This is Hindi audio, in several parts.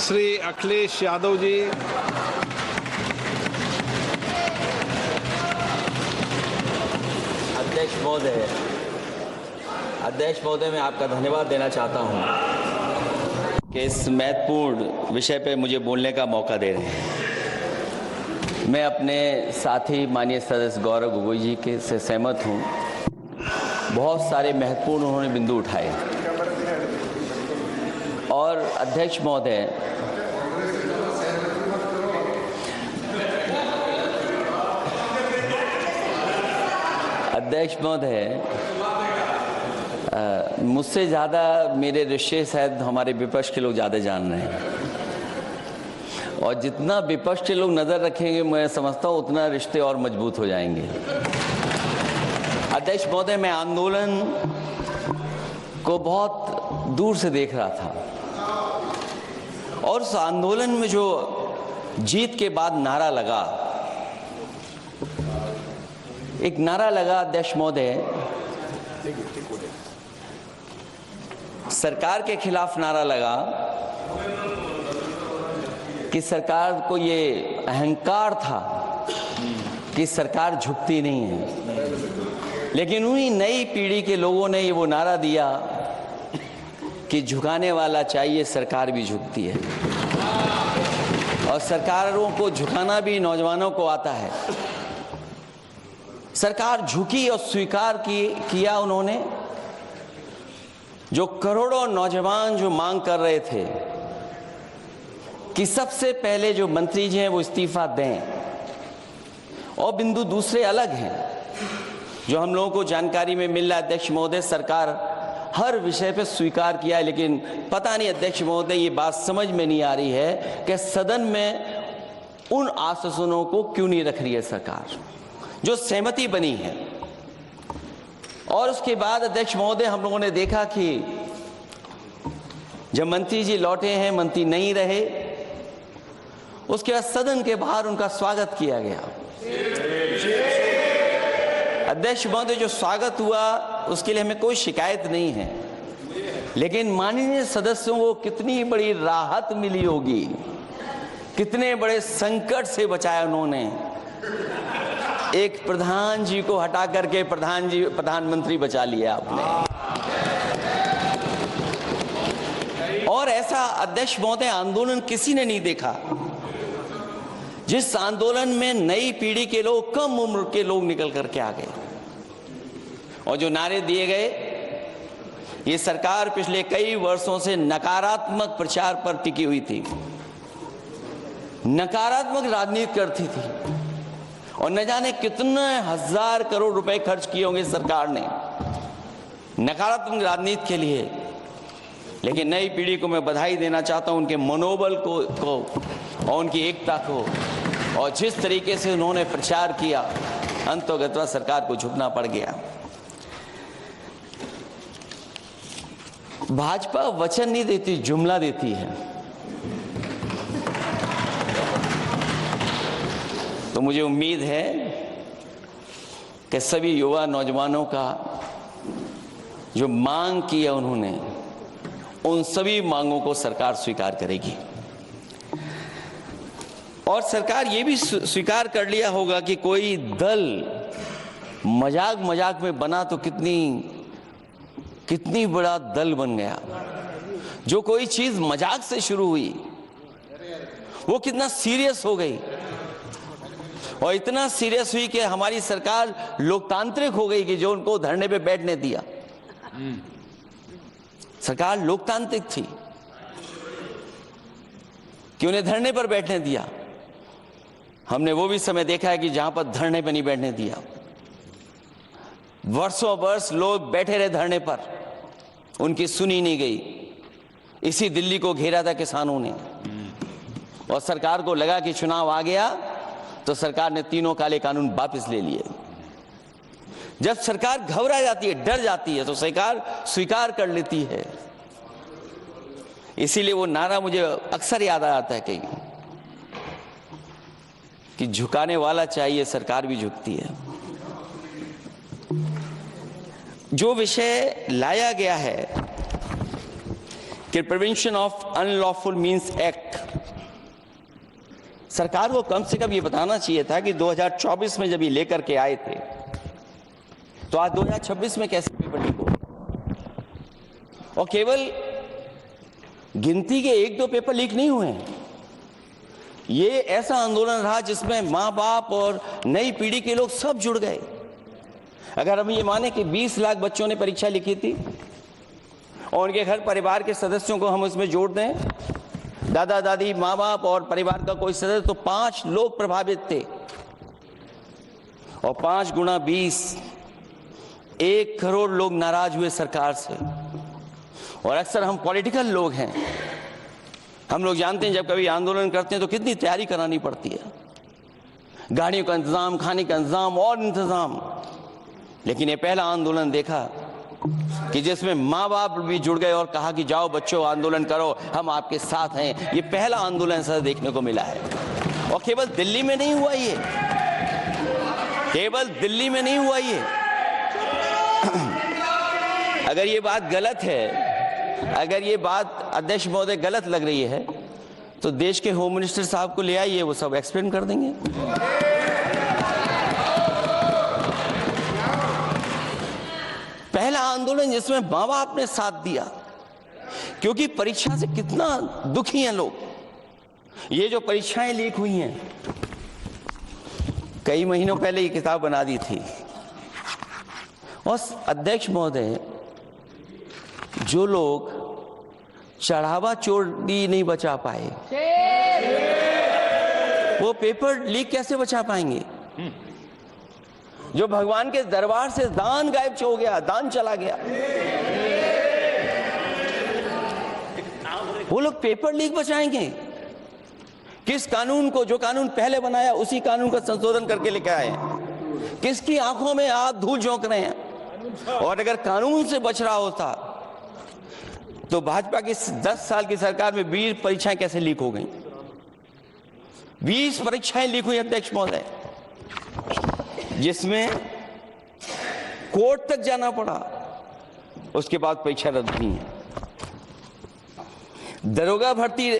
श्री अखिलेश यादव जी। अध्यक्ष महोदय, मैं आपका धन्यवाद देना चाहता हूं कि इस महत्वपूर्ण विषय पे मुझे बोलने का मौका दे रहे हैं। मैं अपने साथी माननीय सदस्य गौरव गोगोई जी के से सहमत हूं। बहुत सारे महत्वपूर्ण उन्होंने बिंदु उठाए और अध्यक्ष महोदय, मुझसे ज़्यादा मेरे रिश्ते शायद हमारे विपक्ष के लोग ज़्यादा जान रहे हैं और जितना विपक्ष के लोग नज़र रखेंगे मैं समझता हूँ उतना रिश्ते और मजबूत हो जाएंगे। अध्यक्ष महोदय, मैं आंदोलन को बहुत दूर से देख रहा था और उस आंदोलन में जो जीत के बाद नारा लगा, एक नारा लगा अध्यक्ष महोदय, सरकार के खिलाफ नारा लगा कि सरकार को ये अहंकार था कि सरकार झुकती नहीं है, लेकिन उन्हीं नई पीढ़ी के लोगों ने ये वो नारा दिया कि झुकाने वाला चाहिए, सरकार भी झुकती है और सरकारों को झुकाना भी नौजवानों को आता है। सरकार झुकी और स्वीकार किया उन्होंने। जो करोड़ों नौजवान जो मांग कर रहे थे कि सबसे पहले जो मंत्री जी हैं वो इस्तीफा दें, और बिंदु दूसरे अलग हैं जो हम लोगों को जानकारी में मिल रहा है। अध्यक्ष महोदय, सरकार हर विषय पे स्वीकार किया है, लेकिन पता नहीं अध्यक्ष महोदय ये बात समझ में नहीं आ रही है कि सदन में उन आश्वासनों को क्यों नहीं रख रही है सरकार जो सहमति बनी है। और उसके बाद अध्यक्ष महोदय, हम लोगों ने देखा कि जब मंत्री जी लौटे हैं, मंत्री नहीं रहे, उसके बाद सदन के बाहर उनका स्वागत किया गया। अध्यक्ष महोदय, जो स्वागत हुआ उसके लिए हमें कोई शिकायत नहीं है, लेकिन माननीय सदस्यों को कितनी बड़ी राहत मिली होगी, कितने बड़े संकट से बचाया उन्होंने। एक प्रधान जी को हटा करके प्रधानमंत्री बचा लिया आपने। और ऐसा अध्यक्ष महोदय आंदोलन किसी ने नहीं देखा जिस आंदोलन में नई पीढ़ी के लोग, कम उम्र के लोग निकल करके आ गए और जो नारे दिए गए। ये सरकार पिछले कई वर्षों से नकारात्मक प्रचार पर टिकी हुई थी, नकारात्मक राजनीति करती थी और न जाने कितने हजार करोड़ रुपए खर्च किए होंगे सरकार ने नकारात्मक राजनीति के लिए। लेकिन नई पीढ़ी को मैं बधाई देना चाहता हूं, उनके मनोबल को और उनकी एकता को, और जिस तरीके से उन्होंने प्रचार किया, अंततः सरकार को झुकना पड़ गया। भाजपा वचन नहीं देती, जुमला देती है। तो मुझे उम्मीद है कि सभी युवा नौजवानों का जो मांग की है उन्होंने, उन सभी मांगों को सरकार स्वीकार करेगी। और सरकार ये भी स्वीकार कर लिया होगा कि कोई दल मजाक में बना तो कितनी बड़ा दल बन गया। जो कोई चीज मजाक से शुरू हुई वो कितना सीरियस हो गई, और इतना सीरियस हुई कि हमारी सरकार लोकतांत्रिक हो गई कि जो उनको धरने पे बैठने दिया। सरकार लोकतांत्रिक थी कि उन्हें धरने पर बैठने दिया। हमने वो भी समय देखा है कि जहां पर धरने पर नहीं बैठने दिया, वर्षों वर्ष लोग बैठे रहे धरने पर, उनकी सुनी नहीं गई। इसी दिल्ली को घेरा था किसानों ने, और सरकार को लगा कि चुनाव आ गया तो सरकार ने तीनों काले कानून वापस ले लिए। जब सरकार घबरा जाती है, डर जाती है, तो सरकार स्वीकार कर लेती है। इसीलिए वो नारा मुझे अक्सर याद आता है कहीं कि झुकाने वाला चाहिए, सरकार भी झुकती है। जो विषय लाया गया है कि कि prevention of unlawful means act, सरकार को कम से कम ये बताना चाहिए था कि 2024 में जब ये लेकर के आए थे तो आज 2026 में कैसे पेपर लीक हो। और केवल गिनती के 1-2 पेपर लीक नहीं हुए हैं, ये ऐसा आंदोलन रहा जिसमें माँ बाप और नई पीढ़ी के लोग सब जुड़ गए। अगर हम ये माने कि 20 लाख बच्चों ने परीक्षा लिखी थी और उनके घर परिवार के सदस्यों को हम इसमें जोड़ दें, दादा दादी, माँ बाप और परिवार का कोई सदस्य, तो 5 लोग प्रभावित थे। और 5 गुणा 20, 1 करोड़ लोग नाराज हुए सरकार से। और अक्सर हम पॉलिटिकल लोग हैं, हम लोग जानते हैं जब कभी आंदोलन करते हैं तो कितनी तैयारी करानी पड़ती है, गाड़ियों का इंतजाम, खाने का इंतजाम और इंतजाम। लेकिन ये पहला आंदोलन देखा कि जिसमें माँ बाप भी जुड़ गए और कहा कि जाओ बच्चों आंदोलन करो, हम आपके साथ हैं। ये पहला आंदोलन ऐसा देखने को मिला है। और केवल दिल्ली में नहीं हुआ ये, केवल दिल्ली में नहीं हुआ ये। अगर ये बात गलत है, अगर ये बात अध्यक्ष महोदय गलत लग रही है तो देश के होम मिनिस्टर साहब को ले आइए, वो सब एक्सप्लेन कर देंगे। पहला आंदोलन जिसमें माँ बाप ने साथ दिया, क्योंकि परीक्षा से कितना दुखी हैं लोग। ये जो परीक्षाएं लीक हुई हैं, कई महीनों पहले ये किताब बना दी थी। और अध्यक्ष महोदय, जो लोग चढ़ावा चोरी नहीं बचा पाए, वो पेपर लीक कैसे बचा पाएंगे? जो भगवान के दरबार से दान गायब हो गया, दान चला गया, वो लोग पेपर लीक बचाएंगे? किस कानून को, जो कानून पहले बनाया उसी कानून का संशोधन करके लेकर आए हैं? किसकी आंखों में आप धूल झोंक रहे हैं? और अगर कानून से बच रहा होता तो भाजपा की 10 साल की सरकार में 20 परीक्षाएं कैसे लीक हो गई? 20 परीक्षाएं लीक हुई अध्यक्ष महोदय, जिसमें कोर्ट तक जाना पड़ा, उसके बाद परीक्षा रद्द हुई है। दरोगा भर्ती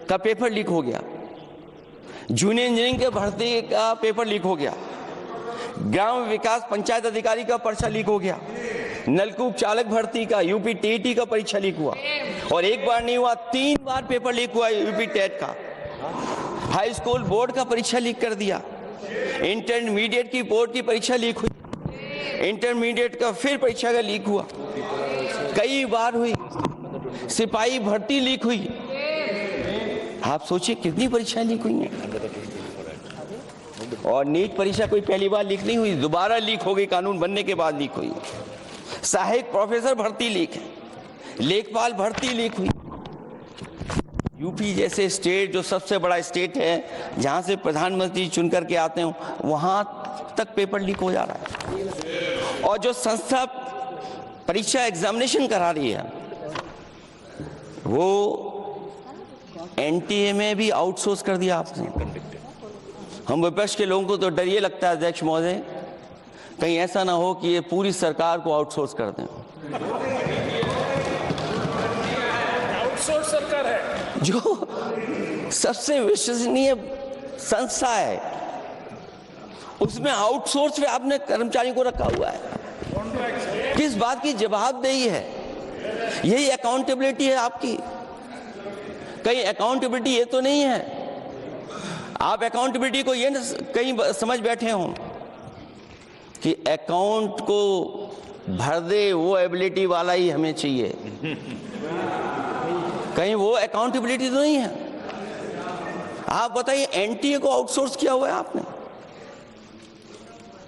का पेपर लीक हो गया, जूनियर इंजीनियरिंग के भर्ती का पेपर लीक हो गया, ग्राम विकास पंचायत अधिकारी का पर्चा लीक हो गया, नलकूप चालक भर्ती का, यूपी टीईटी का परीक्षा लीक हुआ। और एक बार नहीं हुआ, 3 बार पेपर लीक हुआ यूपी टेट का। हाई स्कूल बोर्ड का परीक्षा लीक कर दिया, इंटरमीडिएट की बोर्ड की परीक्षा लीक हुई, इंटरमीडिएट का फिर परीक्षा का लीक हुआ, कई बार हुई। सिपाही भर्ती लीक हुई। आप सोचिए कितनी परीक्षाएं लीक हुई हैं। और नीट परीक्षा कोई पहली बार लीक नहीं हुई, दोबारा लीक हो गई, कानून बनने के बाद लीक हुई। सहायक प्रोफेसर भर्ती लीक है, लेखपाल भर्ती लीक हुई। यूपी जैसे स्टेट, जो सबसे बड़ा स्टेट है, जहां से प्रधानमंत्री चुन करके आते हो, वहां तक पेपर लीक हो जा रहा है। और जो संस्था परीक्षा एग्जामिनेशन करा रही है, वो एनटीए में भी आउटसोर्स कर दिया आपने। हम विपक्ष के लोगों को तो डर ये लगता है अध्यक्ष महोदय, कहीं ऐसा ना हो कि ये पूरी सरकार को आउटसोर्स कर दें। आउटसोर्स सरकार है, जो सबसे विश्वसनीय संस्था है, उसमें आउटसोर्स पे आपने कर्मचारियों को रखा हुआ है। किस बात की जवाबदेही है? यही अकाउंटेबिलिटी है आपकी? कहीं अकाउंटेबिलिटी ये तो नहीं है? आप अकाउंटेबिलिटी को ये कहीं समझ बैठे हो कि अकाउंट को भर दे वो एबिलिटी वाला ही हमें चाहिए? कहीं वो अकाउंटेबिलिटी तो नहीं है? आप बताइए, एनटीए को आउटसोर्स किया हुआ है आपने।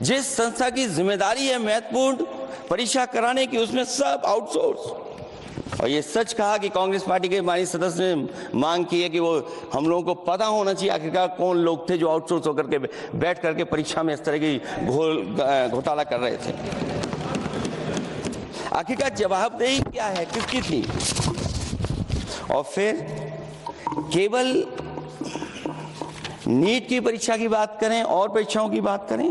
जिस संस्था की जिम्मेदारी है महत्वपूर्ण परीक्षा कराने की, उसमें सब आउटसोर्स। और ये सच कहा कि कांग्रेस पार्टी के माननीय सदस्य ने मांग की है कि वो हम लोगों को पता होना चाहिए आखिरकार कौन लोग थे जो आउटसोर्स होकर के बैठ करके परीक्षा में इस तरह की घोटाला कर रहे थे। आखिरकार जवाबदेही क्या है, किसकी थी? और फिर केवल नीट की परीक्षा की बात करें और परीक्षाओं की बात करें,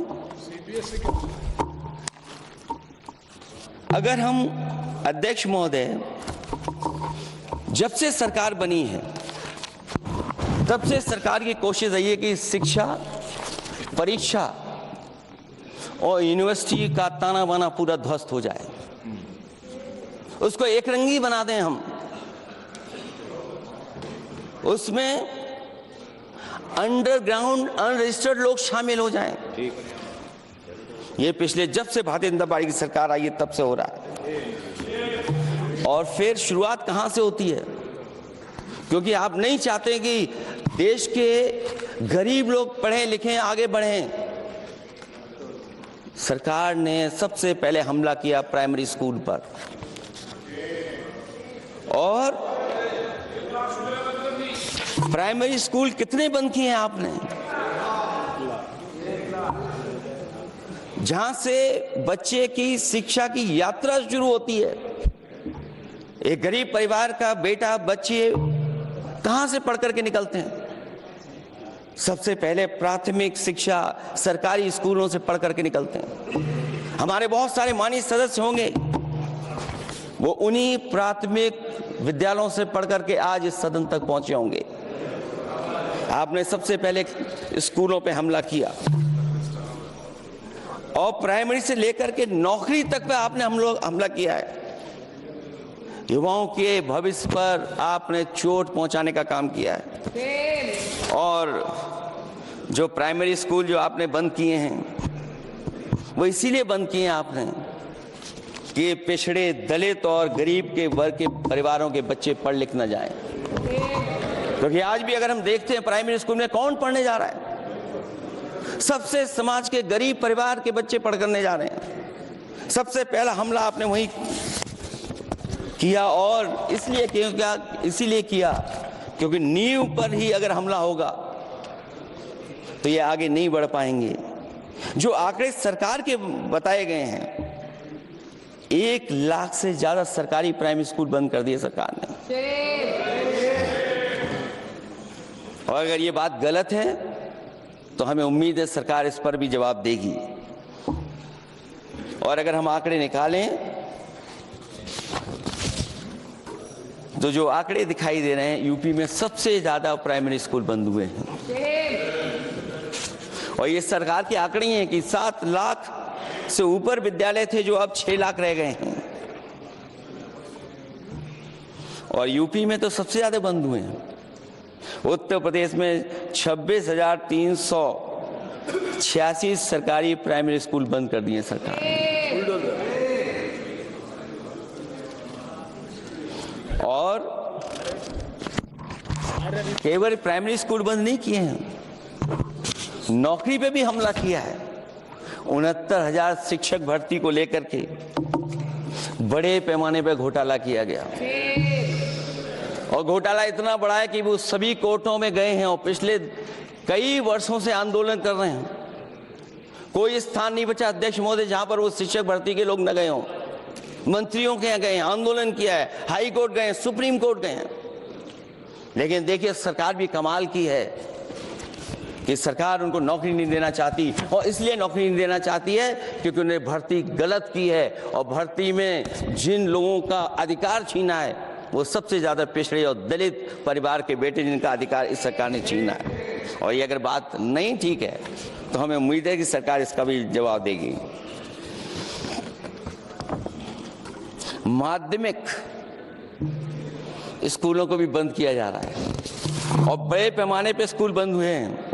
अगर हम अध्यक्ष महोदय जब से सरकार बनी है तब से सरकार की कोशिश रही है कि शिक्षा, परीक्षा और यूनिवर्सिटी का ताना बाना पूरा ध्वस्त हो जाए, उसको एक रंगी बना दें हम, उसमें अंडरग्राउंड अनरजिस्टर्ड लोग शामिल हो जाएं। ये पिछले जब से भारतीय जनता पार्टी की सरकार आई है तब से हो रहा है। और फिर शुरुआत कहां से होती है? क्योंकि आप नहीं चाहते कि देश के गरीब लोग पढ़ें लिखें आगे बढ़ें। सरकार ने सबसे पहले हमला किया प्राइमरी स्कूल पर, और प्राइमरी स्कूल कितने बंद किए हैं आपने? जहां से बच्चे की शिक्षा की यात्रा शुरू होती है। एक गरीब परिवार का बेटा, बच्चे कहां से पढ़ करके निकलते हैं? सबसे पहले प्राथमिक शिक्षा सरकारी स्कूलों से पढ़ करके निकलते हैं। हमारे बहुत सारे माननीय सदस्य होंगे, वो उन्हीं प्राथमिक विद्यालयों से पढ़ करके आज इस सदन तक पहुंचे होंगे। आपने सबसे पहले स्कूलों पे हमला किया, और प्राइमरी से लेकर के नौकरी तक पे आपने हमला किया है। युवाओं के भविष्य पर आपने चोट पहुंचाने का काम किया है। और जो प्राइमरी स्कूल जो आपने बंद किए हैं, वो इसीलिए बंद किए हैं आपने कि पिछड़े, दलित और गरीब के वर्ग के परिवारों के बच्चे पढ़ लिख न जाएं। क्योंकि आज भी अगर हम देखते हैं प्राइमरी स्कूल में कौन पढ़ने जा रहा है? सबसे समाज के गरीब परिवार के बच्चे पढ़ करने जा रहे हैं। सबसे पहला हमला आपने वही किया, और इसीलिए किया क्योंकि नींव पर ही अगर हमला होगा तो ये आगे नहीं बढ़ पाएंगे। जो आंकड़े सरकार के बताए गए हैं, 1 लाख से ज्यादा सरकारी प्राइमरी स्कूल बंद कर दिए सरकार ने। और अगर ये बात गलत है तो हमें उम्मीद है सरकार इस पर भी जवाब देगी। और अगर हम आंकड़े निकालें तो जो आंकड़े दिखाई दे रहे हैं, यूपी में सबसे ज्यादा प्राइमरी स्कूल बंद हुए हैं। और ये सरकार के आंकड़े हैं कि 7 लाख से ऊपर विद्यालय थे जो अब 6 लाख रह गए हैं। और यूपी में तो सबसे ज्यादा बंद हुए हैं। उत्तर प्रदेश में 26,386 सरकारी प्राइमरी स्कूल बंद कर दिए सरकार ने। और केवल प्राइमरी स्कूल बंद नहीं किए हैं, नौकरी पे भी हमला किया है। 69,000 शिक्षक भर्ती को लेकर के बड़े पैमाने पर घोटाला किया गया, और घोटाला इतना बड़ा है कि वो सभी कोर्टों में गए हैं और पिछले कई वर्षों से आंदोलन कर रहे हैं। कोई स्थान नहीं बचा अध्यक्ष महोदय जहां पर वो शिक्षक भर्ती के लोग न गए हों। मंत्रियों के यहाँ गए हैं, आंदोलन किया है, हाई कोर्ट गए हैं, सुप्रीम कोर्ट गए हैं। लेकिन देखिए सरकार भी कमाल की है कि सरकार उनको नौकरी नहीं देना चाहती, और इसलिए नौकरी नहीं देना चाहती है क्योंकि उन्हें भर्ती गलत की है। और भर्ती में जिन लोगों का अधिकार छीना है वो सबसे ज्यादा पिछड़े और दलित परिवार के बेटे, जिनका अधिकार इस सरकार ने छीना है। और ये अगर बात नहीं ठीक है तो हमें उम्मीद है कि सरकार इसका भी जवाब देगी। माध्यमिक स्कूलों को भी बंद किया जा रहा है, और बड़े पैमाने पे स्कूल बंद हुए हैं।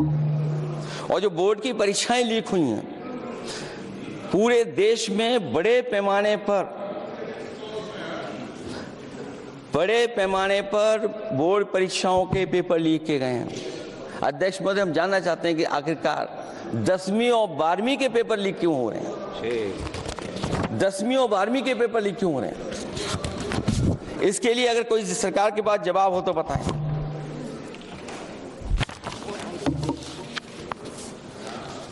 और जो बोर्ड की परीक्षाएं लीक हुई हैं, पूरे देश में बड़े पैमाने पर बोर्ड परीक्षाओं के पेपर लीक किए गए हैं। अध्यक्ष महोदय, हम जानना चाहते हैं कि आखिरकार 10वीं और 12वीं के पेपर लीक क्यों हो रहे हैं? 10वीं और 12वीं के पेपर लीक क्यों हो रहे हैं? इसके लिए अगर कोई सरकार के पास जवाब हो तो बताएं।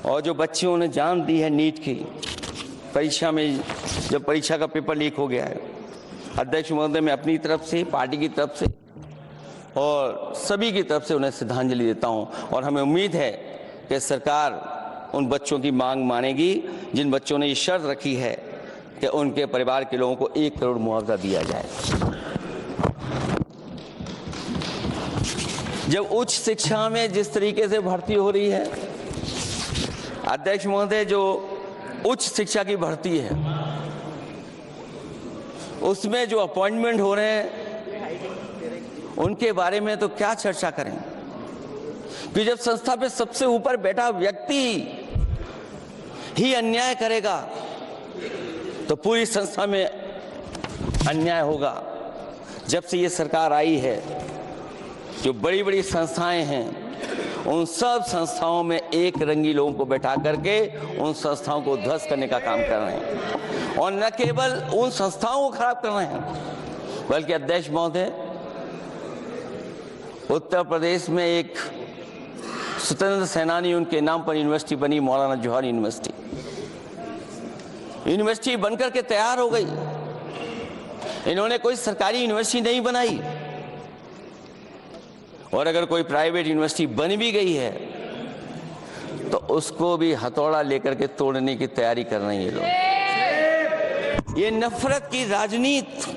और जो बच्चों ने जान दी है नीट की परीक्षा में, जब परीक्षा का पेपर लीक हो गया है, अध्यक्ष महोदय, मैं अपनी तरफ से, पार्टी की तरफ से और सभी की तरफ से उन्हें श्रद्धांजलि देता हूं। और हमें उम्मीद है कि सरकार उन बच्चों की मांग मानेगी जिन बच्चों ने ये शर्त रखी है कि उनके परिवार के लोगों को 1 करोड़ मुआवजा दिया जाए। जब उच्च शिक्षा में जिस तरीके से भर्ती हो रही है, अध्यक्ष महोदय, जो उच्च शिक्षा की भर्ती है उसमें जो अपॉइंटमेंट हो रहे हैं उनके बारे में तो क्या चर्चा करें कि जब संस्था पे सबसे ऊपर बैठा व्यक्ति ही अन्याय करेगा तो पूरी संस्था में अन्याय होगा। जब से ये सरकार आई है, जो बड़ी बड़ी संस्थाएं हैं उन सब संस्थाओं में एक रंगी लोगों को बैठा करके उन संस्थाओं को ध्वस्त करने का काम कर रहे हैं, और न केवल उन संस्थाओं को खराब कर रहे हैं बल्कि अध्यक्ष महोदय, उत्तर प्रदेश में एक स्वतंत्र सेनानी, उनके नाम पर यूनिवर्सिटी बनी, मौलाना जौहर यूनिवर्सिटी बनकर के तैयार हो गई। इन्होंने कोई सरकारी यूनिवर्सिटी नहीं बनाई, और अगर कोई प्राइवेट यूनिवर्सिटी बन भी गई है तो उसको भी हथौड़ा लेकर के तोड़ने की तैयारी कर रहे हैं ये लोग। ये नफरत की राजनीति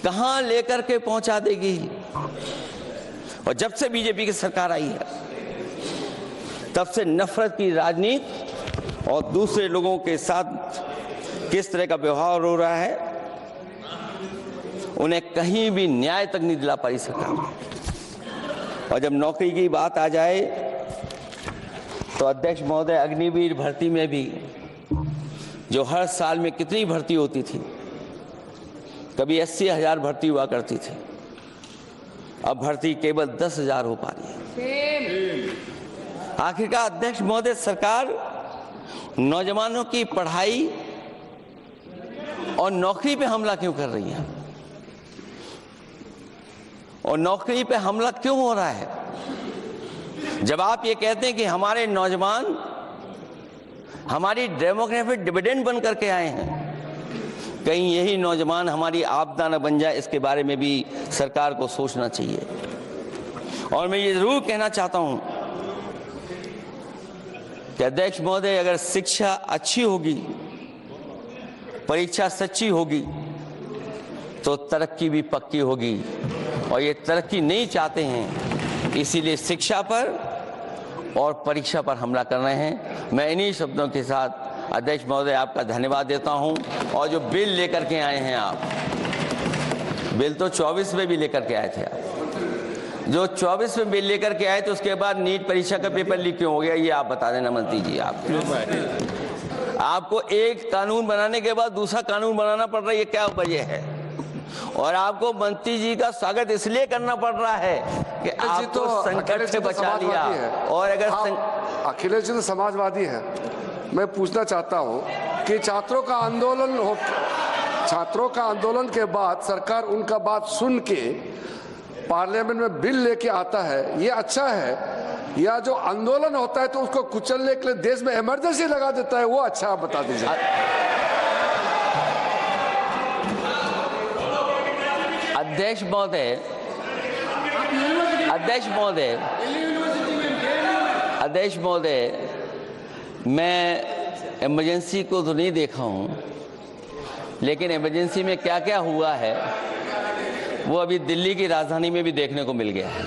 कहां लेकर के पहुंचा देगी। और जब से बीजेपी की सरकार आई है तब से नफरत की राजनीति और दूसरे लोगों के साथ किस तरह का व्यवहार हो रहा है, उन्हें कहीं भी न्याय तक नहीं दिला पाई सरकार। और जब नौकरी की बात आ जाए तो अध्यक्ष महोदय, अग्निवीर भर्ती में भी जो हर साल में कितनी भर्ती होती थी, कभी 80,000 भर्ती हुआ करती थी, अब भर्ती केवल 10,000 हो पा रही है। आखिरकार अध्यक्ष महोदय, सरकार नौजवानों की पढ़ाई और नौकरी पे हमला क्यों कर रही है, और नौकरी पे हमला क्यों हो रहा है? जब आप ये कहते हैं कि हमारे नौजवान हमारी डेमोग्राफिक डिविडेंड बन करके आए हैं, कहीं यही नौजवान हमारी आपदा न बन जाए, इसके बारे में भी सरकार को सोचना चाहिए। और मैं ये जरूर कहना चाहता हूं कि अध्यक्ष महोदय, अगर शिक्षा अच्छी होगी, परीक्षा सच्ची होगी, तो तरक्की भी पक्की होगी, और ये तरक्की नहीं चाहते हैं, इसीलिए शिक्षा पर और परीक्षा पर हमला कर रहे हैं। मैं इन्हीं शब्दों के साथ अध्यक्ष महोदय आपका धन्यवाद देता हूं। और जो बिल लेकर के आए हैं आप, बिल तो 24 में भी लेकर के आए थे आप, जो 24 में बिल लेकर के आए, तो उसके बाद नीट परीक्षा का पेपर लीक क्यों हो गया, ये आप बता देना मंत्री जी। आपको एक कानून बनाने के बाद दूसरा कानून बनाना पड़ रहा है, ये क्या वजह है? और आपको मंत्री जी का स्वागत इसलिए करना पड़ रहा है कि आपको संकट से बचा लिया। और अगर अखिलेश जी तो समाजवादी है, मैं पूछना चाहता हूं कि छात्रों का आंदोलन के बाद सरकार उनका बात सुन के पार्लियामेंट में बिल लेके आता है, ये अच्छा है, या जो आंदोलन होता है तो उसको कुचलने के लिए देश में इमरजेंसी लगा देता है, वो अच्छा? आप बता दीजिए। अध्यक्ष महोदय, मैं इमरजेंसी को तो नहीं देखा हूं, लेकिन इमरजेंसी में क्या क्या हुआ है वो अभी दिल्ली की राजधानी में भी देखने को मिल गया है।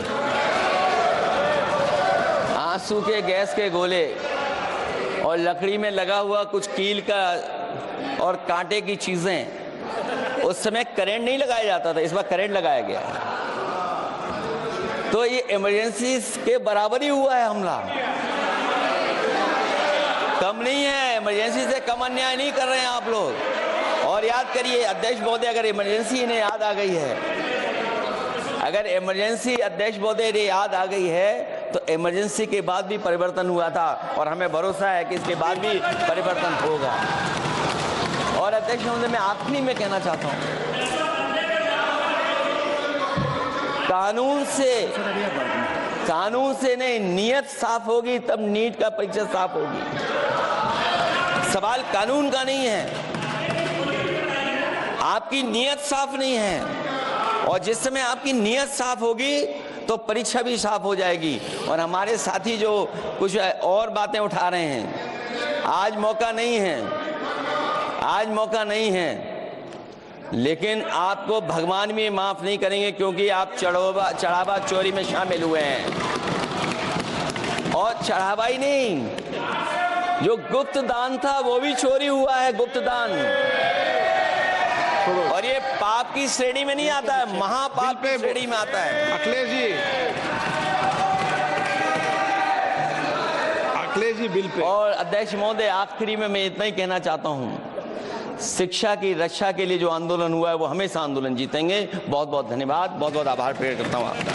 आंसू के गैस के गोले और लकड़ी में लगा हुआ कुछ कील का और कांटे की चीजें, उस समय करंट नहीं लगाया जाता था, इस बार करंट लगाया गया है। तो ये इमरजेंसी के बराबर ही हुआ है हमला, कम नहीं है। इमरजेंसी से कम अन्याय नहीं कर रहे हैं आप लोग। और याद करिए अध्यक्ष महोदय, अगर इमरजेंसी इन्हें याद आ गई है, अगर इमरजेंसी अध्यक्ष महोदय ने याद आ गई है, तो इमरजेंसी के बाद भी परिवर्तन हुआ था, और हमें भरोसा है कि इसके बाद भी परिवर्तन होगा। और अध्यक्ष महोदय, मैं आखिरी में कहना चाहता हूं, कानून से नहीं, नियत साफ होगी तब नीट का परीक्षा साफ होगी। सवाल कानून का नहीं है, आपकी नियत साफ नहीं है, और जिस समय आपकी नियत साफ होगी तो परीक्षा भी साफ हो जाएगी। और हमारे साथी जो कुछ और बातें उठा रहे हैं, आज मौका नहीं है लेकिन आपको भगवान भी माफ नहीं करेंगे, क्योंकि आप चढ़ावा चोरी में शामिल हुए हैं। और चढ़ावा ही नहीं, जो गुप्त दान था वो भी चोरी हुआ है, गुप्त दान। और ये पाप की श्रेणी में नहीं आता है, महापाप की श्रेणी में आता है। Akhilesh ji bill pay. और अध्यक्ष महोदय, आखिरी में मैं इतना ही कहना चाहता हूं, शिक्षा की रक्षा के लिए जो आंदोलन हुआ है वो हमेशा आंदोलन जीतेंगे। बहुत बहुत धन्यवाद, बहुत बहुत आभार प्रकट करता हूं आपका।